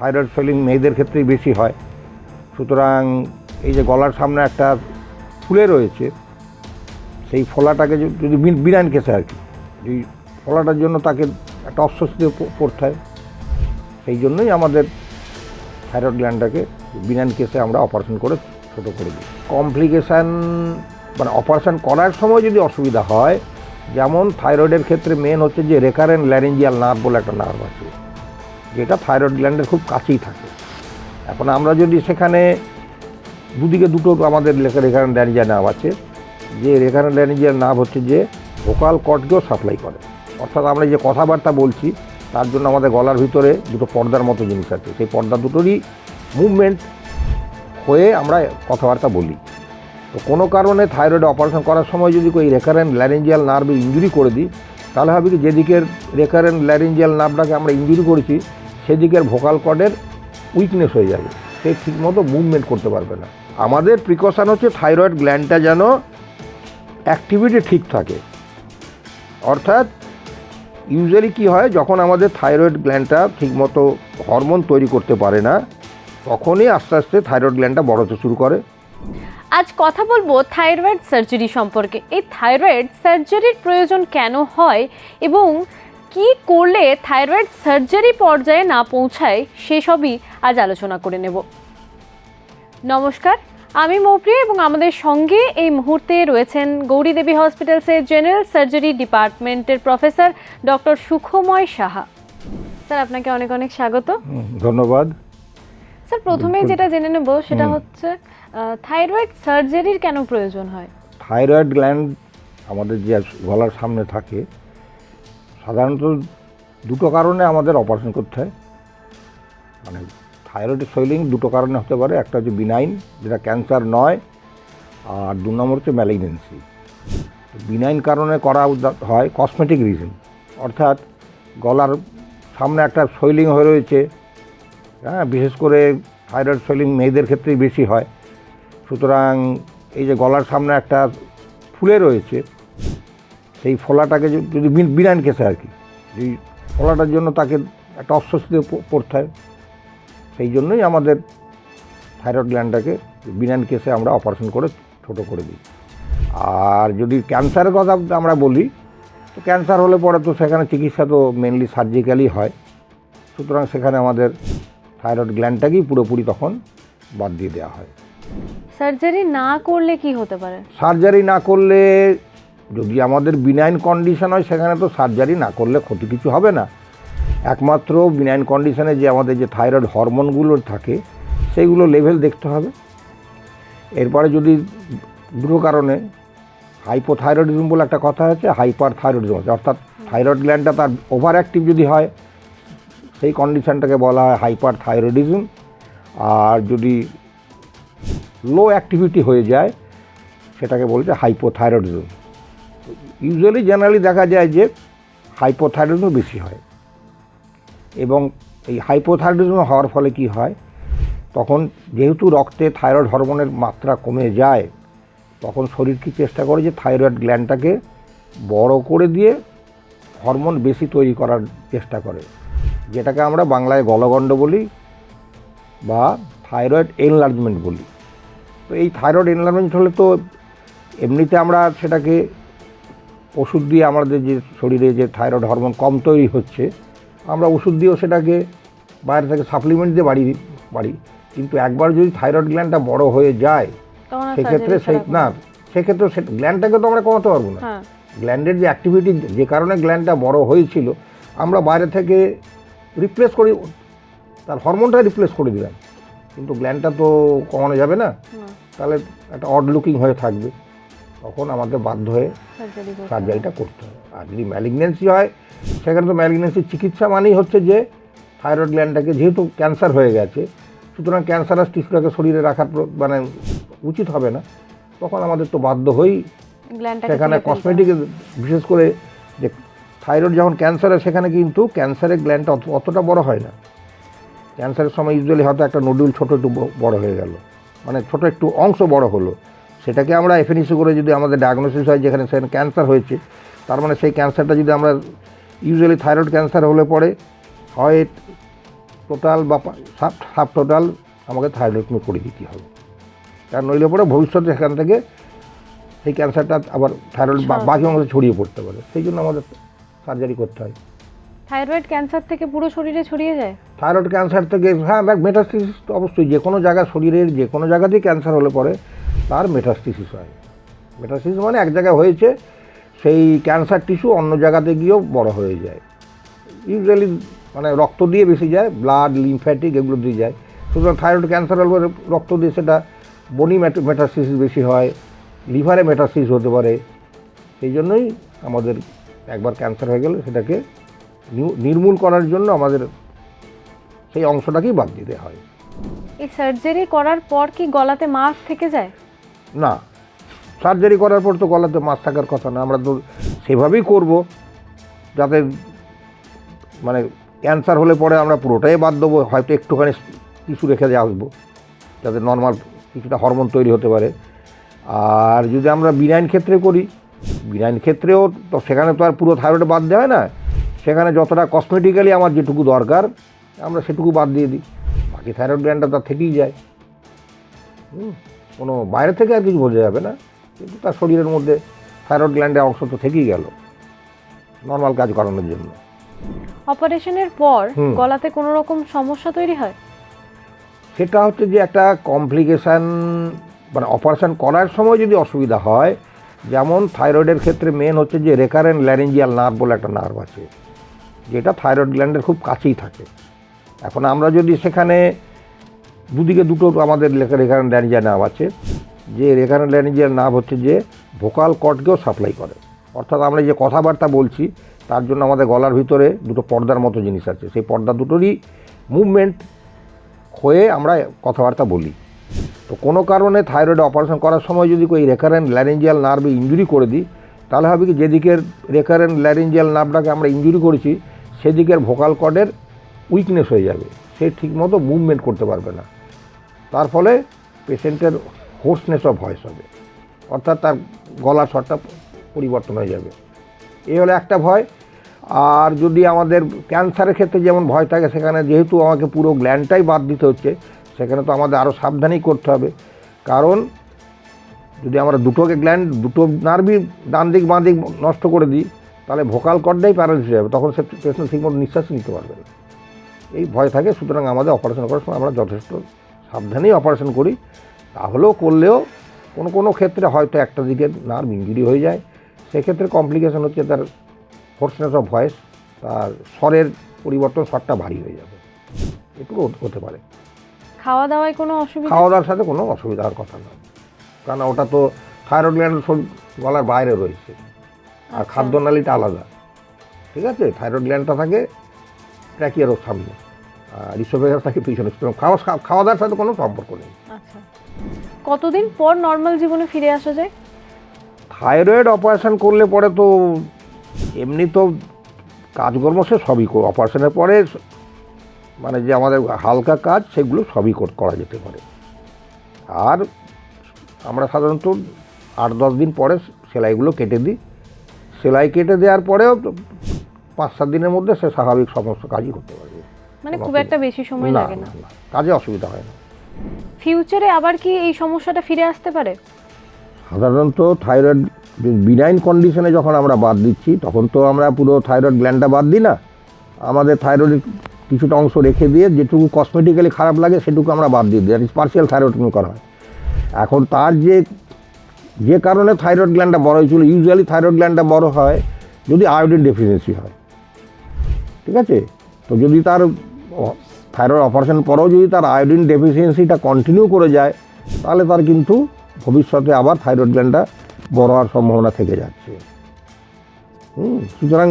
Thyroid swelling মেয়েদের ক্ষেত্রেই বেশি হয়। সুতরাং এই যে গলার সামনে একটা ফুলে রয়েছে, সেই ফোলাটাকে যদি বিনাইন কেসে আর কি, এই ফোলাটার জন্য তাকে একটা অস্বস্তিতে পড়তে হয়। সেই জন্যই আমাদের থাইরয়েড গ্ল্যান্ডটাকে বিনাইন কেসে আমরা অপারেশন করে ছোটো করে দিই। কমপ্লিকেশান মানে অপারেশন করার সময় যদি অসুবিধা হয়, যেমন থাইরয়েডের ক্ষেত্রে মেন হচ্ছে যে রেকারেন্ট ল্যারিঞ্জিয়াল নার্ভ বলে একটা নার্ভ আছে, যেটা থাইরয়েড গ্ল্যান্ডের খুব কাছেই থাকে। এখন আমরা যদি সেখানে দুদিকে দুটো আমাদের রেকারেন্ট ল্যারিঞ্জিয়াল নার্ভ আছে, যে রেকারেন্ট ল্যারিঞ্জিয়াল নার্ভ হচ্ছে যে ভোকাল কর্ডকেও সাপ্লাই করে, অর্থাৎ আমরা যে কথাবার্তা বলছি তার জন্য আমাদের গলার ভিতরে দুটো পর্দার মতো জিনিস আছে, সেই পর্দা দুটোরই মুভমেন্ট হয়ে আমরা কথাবার্তা বলি। তো কোনো কারণে থাইরয়েড অপারেশন করার সময় যদি ওই রেকারেন্ট ল্যারিঞ্জিয়াল নার্ভে ইঞ্জুরি করে দিই, তাহলে হবে কি যেদিকের রেকারেন্ট ল্যারিঞ্জিয়াল নার্ভটাকে আমরা ইঞ্জুরি করেছি সেদিকের ভোকাল কর্ডের উইকনেস হয়ে যাবে, সে ঠিকমতো মুভমেন্ট করতে পারবে না। আমাদের প্রিকশন হচ্ছে থাইরয়েড গ্ল্যান্ডটা যেন অ্যাক্টিভিটি ঠিক থাকে। অর্থাৎ ইউজুয়ালি কী হয়, যখন আমাদের থাইরয়েড গ্ল্যান্ডটা ঠিকমতো হরমোন তৈরি করতে পারে না, তখনই আস্তে আস্তে থাইরয়েড গ্ল্যান্ডটা বড় হতে শুরু করে। আজ কথা বলবো থাইরয়েড সার্জারি সম্পর্কে। এই থাইরয়েড সার্জারির প্রয়োজন কেন হয় এবং কি করলে থাইরয়েড সার্জারি পর্যায়ে না পৌঁছায়, সেসবই আজ আলোচনা করে নেব। নমস্কার, আমি মৌপ্রিয়া এবং আমাদের সঙ্গে এই মুহূর্তে রয়েছেন গৌরী দেবী হসপিটালসের জেনারেল সার্জারি ডিপার্টমেন্টের প্রফেসর ডক্টর সুখময় সাহা। স্যার, আপনাকে অনেক অনেক স্বাগত। ধন্যবাদ। স্যার, প্রথমেই যেটা জেনে নেব সেটা হচ্ছে থাইরয়েড সার্জারির কেন প্রয়োজন হয়? থাইরয়েড গ্ল্যান্ড আমাদের যে গলার সামনে থাকে, সাধারণত দুটো কারণে আমাদের অপারেশন করতে হয়। মানে থাইরয়েড সোয়েলিং দুটো কারণে হতে পারে, একটা হচ্ছে বিনাইন, যেটা ক্যান্সার নয়, আর দু নম্বর হচ্ছে ম্যালিগনেন্সি। বিনাইন কারণে করা হয় কসমেটিক রিজন, অর্থাৎ গলার সামনে একটা সোয়েলিং হয়ে রয়েছে, হ্যাঁ, বিশেষ করে থাইরয়েড সোয়েলিং মেয়েদের ক্ষেত্রেই বেশি হয়। সুতরাং এই যে গলার সামনে একটা ফুলে রয়েছে, সেই ফোলাটাকে যদি বিনাইন কেসে আর কি, এই ফোলাটার জন্য তাকে একটা অস্বস্তিতে পড়তে হয়। সেই জন্যই আমাদের থাইরয়েড গ্ল্যান্ডটাকে বিনাইন কেসে আমরা অপারেশন করে ছোটো করে দিই। আর যদি ক্যান্সারের কথা আমরা বলি, তো ক্যান্সার হলে পরে তো সেখানে চিকিৎসা তো মেনলি সার্জিক্যালি হয়। সুতরাং সেখানে আমাদের থাইরয়েড গ্ল্যান্ডটাকেই পুরোপুরি তখন বাদ দিয়ে দেওয়া হয়। সার্জারি না করলে কি হতে পারে? সার্জারি না করলে, যদি আমাদের বিনাইন কন্ডিশন হয়, সেখানে তো সার্জারি না করলে ক্ষতি কিছু হবে না। একমাত্র বিনাইন কন্ডিশনে যে আমাদের যে থাইরয়েড হরমোনগুলো থাকে সেইগুলো লেভেল দেখতে হবে। এরপরে যদি দুটো কারণে, হাইপোথাইরয়েডিজম বলে একটা কথা আছে, হাইপার থাইরয়েডিজম আছে, অর্থাৎ থাইরয়েড গ্ল্যান্ডটা তার ওভার অ্যাক্টিভ যদি হয়, সেই কন্ডিশনটাকে বলা হয় হাইপার থাইরয়েডিজম। আর যদি লো অ্যাক্টিভিটি হয়ে যায়, সেটাকে বলছে হাইপোথাইরয়েডিজম। ইউজুয়ালি জেনারেলি দেখা যায় যে হাইপোথাইরয়েডিজম বেশি হয়, এবং এই হাইপোথাইরয়েডিজম হওয়ার ফলে কি হয়, তখন যেহেতু রক্তে থাইরয়েড হরমোনের মাত্রা কমে যায়, তখন শরীর কি চেষ্টা করে যে থাইরয়েড গ্ল্যান্ডটাকে বড় করে দিয়ে হরমোন বেশি তৈরি করার চেষ্টা করে, যেটাকে আমরা বাংলায় গলগণ্ড বলি বা থাইরয়েড এনলার্জমেন্ট বলি। তো এই থাইরয়েড এনলার্জমেন্ট হলে তো এমনিতে আমরা সেটাকে ওষুধ দিয়ে, আমাদের যে শরীরে যে থাইরয়েড হরমোন কম তৈরি হচ্ছে, আমরা ওষুধ দিয়েও সেটাকে বাইরে থেকে সাপ্লিমেন্ট দিয়ে বাড়ি। কিন্তু একবার যদি থাইরয়েড গ্ল্যান্ডটা বড় হয়ে যায়, সেক্ষেত্রে সেক্ষেত্রে গ্ল্যান্ডটাকে তো আমরা কমাতে পারবো না। গ্ল্যান্ডের যে অ্যাক্টিভিটি, যে কারণে গ্ল্যান্ডটা বড় হয়েছিল, আমরা বাইরে থেকে রিপ্লেস করি, তার হরমোনটা রিপ্লেস করে দিলাম, কিন্তু গ্ল্যান্ডটা তো কমানো যাবে না, তাহলে একটা অড লুকিং হয়ে থাকবে। তখন আমাদের বাধ্য হয়ে সার্জারিটা করতে হবে। আর যদি ম্যালিগনেন্সি হয়, সেখানে তো ম্যালিগনেন্সির চিকিৎসা মানেই হচ্ছে যে থাইরয়েড গ্ল্যান্ডটাকে, যেহেতু ক্যান্সার হয়ে গেছে, সুতরাং ক্যান্সারাস টিস্যুটাকে শরীরে রাখার মানে উচিত হবে না। তখন আমাদের তো বাধ্য হয়েই সেখানে কসমেটিক, বিশেষ করে যে থাইরয়েড যখন ক্যান্সার হয়, সেখানে কিন্তু ক্যান্সারের গ্ল্যান্ডটা অতটা বড় হয় না। ক্যান্সারের সময় ইউজুয়ালি হয়তো একটা নোডুল ছোটো একটু বড় হয়ে গেল, মানে ছোটো একটু অংশ বড় হলো, সেটাকে আমরা এফএনসি করে যদি আমাদের ডায়াগনোসিস হয় যেখানে সেখানে ক্যান্সার হয়েছে, তার মানে সেই ক্যান্সারটা যদি আমরা ইউজুয়ালি থাইরয়েড ক্যান্সার হলে পরে হয় টোটাল বা সাব টোটাল আমাকে থাইরয়েডেক্টমি করে দিতে হবে, কারণ নইলে পরে ভবিষ্যতে সেখান থেকে সেই ক্যান্সারটা আবার থাইরয়েড বাকি অংশে ছড়িয়ে পড়তে পারে, সেই জন্য আমাদের সার্জারি করতে হয়। থাইরয়েড ক্যান্সার থেকে পুরো শরীরে ছড়িয়ে যায়? থাইরয়েড ক্যান্সার থেকে হ্যাঁ, মেটাস্টিসিস তো অবশ্যই, যে কোনো জায়গায় শরীরের যে কোনো জায়গাতেই ক্যান্সার হলে পরে তার মেটাস্টিসিস হয়। মেটাস্টিসিস মানে এক জায়গায় হয়েছে, সেই ক্যান্সার টিস্যু অন্য জায়গাতে গিয়েও বড় হয়ে যায়। ইউজুয়ালি মানে রক্ত দিয়ে বেশি যায়, ব্লাড, লিমফ্যাটিক এগুলো দিয়ে যায়। সুতরাং থাইরয়েড ক্যান্সার হলে রক্ত দিয়ে সেটা বনি মেটাস্টিসিস বেশি হয়, লিভারে মেটাস্টিসিস হতে পারে। সেই জন্যই আমাদের একবার ক্যান্সার হয়ে গেলে সেটাকে নির্মূল করার জন্য আমাদের সেই অংশটাকেই বাদ দিতে হয়। এই সার্জারি করার পর কি গলাতে মাছ থেকে যায়? না, সার্জারি করার পর তো গলাতে মাছ থাকার কথা না, আমরা তো সেভাবেই করব যাতে মানে ক্যান্সার হলে পরে আমরা পুরোটাই বাদ দেবো, হয়তো একটুখানি টিস্যু রেখে দিয়ে আসবো যাতে নর্মাল কিছুটা হরমোন তৈরি হতে পারে। আর যদি আমরা বিনাইন ক্ষেত্রে করি, বিনাইন ক্ষেত্রেও তো সেখানে তো আর পুরো থাইরয়েড বাদ দেওয়া হয় না, সেখানে যতটা কসমেটিক্যালি আমার যেটুকু দরকার আমরা সেটুকু বাদ দিয়ে দিই, বাকি থাইরয়েড গ্ল্যান্ডটা তার থেকেই যায়। কোনো বাইরে থেকে আর কিছু বোঝা যাবে না, কিন্তু তার শরীরের মধ্যে থাইরয়েড গ্ল্যান্ডের অংশ তো থেকেই গেল নর্মাল কাজ করানোর জন্য। অপারেশনের পর গলাতে কোনো রকম সমস্যা তৈরি হয়? সেটা হচ্ছে যে একটা কমপ্লিকেশান, মানে অপারেশন করার সময় যদি অসুবিধা হয়, যেমন থাইরয়েডের ক্ষেত্রে মেন হচ্ছে যে রেকারেন্ট ল্যারিঞ্জিয়াল নার্ভ বলে একটা নার্ভ আছে, যেটা থাইরয়েড গ্ল্যান্ডের খুব কাছেই থাকে। এখন আমরা যদি সেখানে দুদিকে দুটো আমাদের রেকারেন্ট ল্যারিঞ্জিয়াল নার্ভ আছে, যে রেকারেন্ট ল্যারিঞ্জিয়াল নার্ভ হচ্ছে যে ভোকাল কর্ডকেও সাপ্লাই করে, অর্থাৎ আমরা যে কথাবার্তা বলছি তার জন্য আমাদের গলার ভিতরে দুটো পর্দার মতো জিনিস আছে, সেই পর্দা দুটোরই মুভমেন্ট হয়ে আমরা কথাবার্তা বলি। তো কোনো কারণে থাইরয়েড অপারেশন করার সময় যদি ওই রেকারেন্ট ল্যারিঞ্জিয়াল নার্ভে ইনজুরি করে দিই, তাহলে হবে কি যেদিকের রেকারেন্ট ল্যারিঞ্জিয়াল নার্ভটাকে আমরা ইনজুরি করেছি সেদিকের ভোকাল কর্ডের উইকনেস হয়ে যাবে, সে ঠিকমতো মুভমেন্ট করতে পারবে না, তার ফলে পেশেন্টের হোর্সনেস অফ ভয়েস হবে, অর্থাৎ তার গলার স্বরটা পরিবর্তন হয়ে যাবে। এই হলো একটা ভয়। আর যদি আমাদের ক্যান্সারের ক্ষেত্রে যেমন ভয় থাকে, সেখানে যেহেতু আমাকে পুরো গ্ল্যান্ডটাই বাদ দিতে হচ্ছে, সেখানে তো আমাদের আরও সাবধানেই করতে হবে, কারণ যদি আমরা দুটো নার্ভই ডান দিক বাঁ দিক নষ্ট করে দিই, তাহলে ভোকাল কর্ডটাই প্যারালাইসিস হয়ে যাবে, তখন সে পেশেন্ট ঠিকমতো নিঃশ্বাস নিতে পারবে না, এই ভয় থাকে। সুতরাং আমাদের অপারেশন করার সময় আমরা যথেষ্ট সাবধানেই অপারেশন করি, তাহলেও করলেও কোনো ক্ষেত্রে হয়তো একটা দিকে নার্ভ ইনজুরি হয়ে যায়, সেক্ষেত্রে কমপ্লিকেশন হচ্ছে তার হোর্সনেস অফ ভয়েস, তার স্বরের পরিবর্তন, স্বরটা ভারী হয়ে যাবে, এটুকু হতে পারে। খাওয়া দাওয়ায় কোনো অসুবিধা? খাওয়া দাওয়ার সাথে কোনো অসুবিধা হওয়ার কথা নয়, কারণ ওটা তো থাইরয়েড গ্ল্যান্ড গলার বাইরে রয়েছে, আর খাদ্যনালীটা আলাদা, ঠিক আছে। থাইরয়েড গ্ল্যান্ডটা থাকে ট্র্যাকিয়ার সামনে, আর ইসোফেগাস থাকে পিছনে, খাওয়া দাওয়ার সাথে কোনো সম্পর্ক নেই। আচ্ছা, কতদিন পর নর্মাল জীবনে ফিরে আসা যায়? থাইরয়েড অপারেশন করলে পরে তো এমনি তো কাজকর্ম সে সবই অপারেশনের পরে মানে যে আমাদের হালকা কাজ সেগুলো সবই করা যেতে পারে। আর আমরা সাধারণত 8-10 দিন পরে সেলাইগুলো কেটে দিই, সেলাই কেটে দেওয়ার পরেও 5-7 দিনের মধ্যে সে স্বাভাবিক সমস্ত কাজই করতে পারবে, মানে খুব একটা বেশি সময় লাগে না, কাজে অসুবিধা হয় না। ফিউচারে আবার কি এই সমস্যাটা ফিরে আসতে পারে? সাধারণত থাইরয়েড বিনাইন কন্ডিশনে যখন আমরা বাদ দিচ্ছি, তখন তো আমরা পুরো থাইরয়েড গ্ল্যান্ডটা বাদ দিই না, আমাদের থাইরয়েডের কিছুটা অংশ রেখে দিয়ে যেটুকু কসমেটিক্যালি খারাপ লাগে সেটুকু আমরা বাদ দিয়ে দিই, দ্যাট ইজ পার্শিয়াল থাইরয়েডেক্টমি করা হয়। এখন তার যে কারণে থাইরয়েড গ্ল্যান্ডটা বড় হয়েছিল, ইউজুয়ালি থাইরয়েড গ্ল্যান্ডটা বড় হয় যদি আয়োডিন ডেফিসিয়েন্সি হয়, ঠিক আছে। তো যদি তার থাইরয়েড অপারেশন পরেও যদি তার আয়োডিন ডেফিসিয়েন্সিটা কন্টিনিউ করে যায়, তাহলে তার কিন্তু ভবিষ্যতে আবার থাইরয়েড গ্ল্যান্ডটা বড় হওয়ার সম্ভাবনা থেকে যাচ্ছে। সুতরাং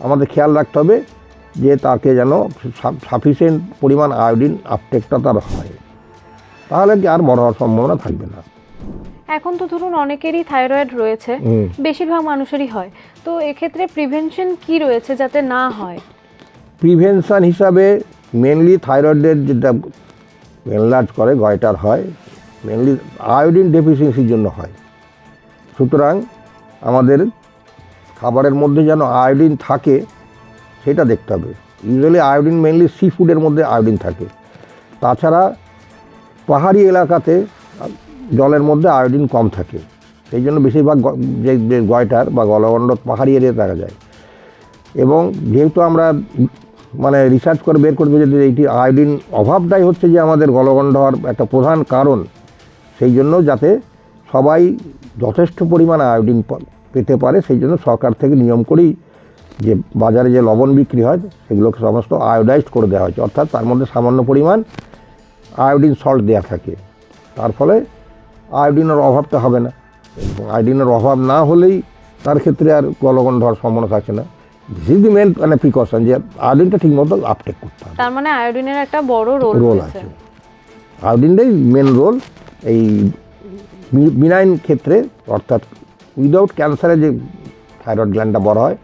আমাদের খেয়াল রাখতে হবে যে তাকে যেন সাফিসিয়েন্ট পরিমাণ আয়োডিন আপটেকটা তার হয়, তাহলে কি আর বড় হওয়ার সম্ভাবনা থাকবে না। এখন তো ধরুন অনেকেরই থাইরয়েড রয়েছে, বেশিরভাগ মানুষেরই হয়, তো এক্ষেত্রে প্রিভেনশন কি রয়েছে যাতে না হয়? প্রিভেনশন হিসাবে মেনলি থাইরয়েডের যেটা এনলার্জ করে গয়টার হয়, মেনলি আয়োডিন ডেফিসিয়েন্সির জন্য হয়। সুতরাং আমাদের খাবারের মধ্যে যেন আয়োডিন থাকে সেটা দেখতে হবে। ইউজুয়ালি আয়োডিন মেইনলি সি ফুডের মধ্যে আয়োডিন থাকে। তাছাড়া পাহাড়ি এলাকাতে জলের মধ্যে আয়োডিন কম থাকে, সেই জন্য বেশিরভাগ যে গয়টার বা গলগণ্ড পাহাড়ি এরিয়াতে দেখা যায়। এবং যেহেতু আমরা মানে রিসার্চ করে বের করবে যে এইটি আয়োডিন অভাবটাই হচ্ছে যে আমাদের গলগণ্ড হওয়ার একটা প্রধান কারণ, সেই জন্য যাতে সবাই যথেষ্ট পরিমাণে আয়োডিন পেতে পারে সেই জন্য সরকার থেকে নিয়ম করেই যে বাজারে যে লবণ বিক্রি হয় সেগুলোকে সমস্ত আয়োডাইজড করে দেওয়া হয়েছে, অর্থাৎ তার মধ্যে সামান্য পরিমাণ আয়োডিন সল্ট দেওয়া থাকে। তার ফলে আয়োডিনের অভাবটা হবে না, এবং আয়োডিনের অভাব না হলেই তার ক্ষেত্রে আর গলগণ্ড হওয়ার সম্ভাবনা থাকে না। দিস ইজ দি মেন মানে প্রিকশন, যে আয়োডিনটা ঠিকমতো আপটেক করতে হবে। তার মানে আয়োডিনের একটা বড় রোল আছে। আয়োডিনটাই মেন রোল এই বিনাইন ক্ষেত্রে, অর্থাৎ উইদাউট ক্যান্সারে যে থাইরয়েড গ্ল্যান্ডটা বড় হয়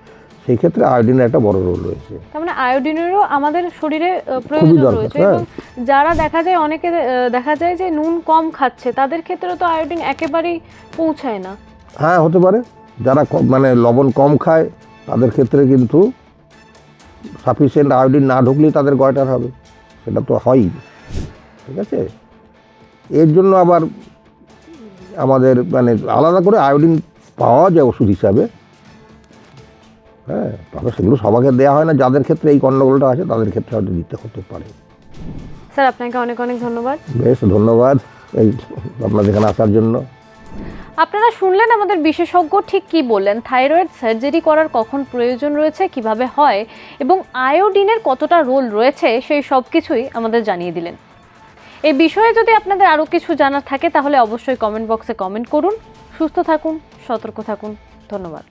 সেই ক্ষেত্রে আয়োডিনের একটা বড় রোল রয়েছে। তার মানে আয়োডিনেরও আমাদের শরীরে প্রয়োজন রয়েছে। এবং যারা দেখা যায় অনেকে দেখা যায় যে নুন কম খাচ্ছে, তাদের ক্ষেত্রে তো আয়োডিন একেবারেই পৌঁছায় না। হ্যাঁ, হতে পারে। যারা মানে লবণ কম খায় তাদের ক্ষেত্রে কিন্তু সাফিসিয়েন্ট আয়োডিন না ঢুকলেই তাদের গয়টার হবে, সেটা তো হয়ই। ঠিক আছে, এর জন্য আবার আমাদের মানে আলাদা করে আয়োডিন পাওয়া যায় ওষুধ হিসাবে। হ্যাঁ, তবে সেগুলো সবাইকে দেওয়া হয় না, যাদের ক্ষেত্রে এই গণ্ডগোলটা আছে তাদের ক্ষেত্রে হয়তো দিতে হতে পারে। স্যার, আপনাকে অনেক অনেক ধন্যবাদ। বেশ, ধন্যবাদ এই আপনাদের এখানে আসার জন্য। আপনারা শুনলেন আমাদের বিশেষজ্ঞ ঠিক কি বললেন, থাইরয়েড সার্জারি করার কখন প্রয়োজন রয়েছে, কিভাবে হয় এবং আয়োডিনের কতটা রোল রয়েছে, সেই সব কিছুই আমাদের জানিয়ে দিলেন। এই বিষয়ে যদি আপনাদের আরও কিছু জানার থাকে তাহলে অবশ্যই কমেন্ট বক্সে কমেন্ট করুন। সুস্থ থাকুন, সতর্ক থাকুন। ধন্যবাদ।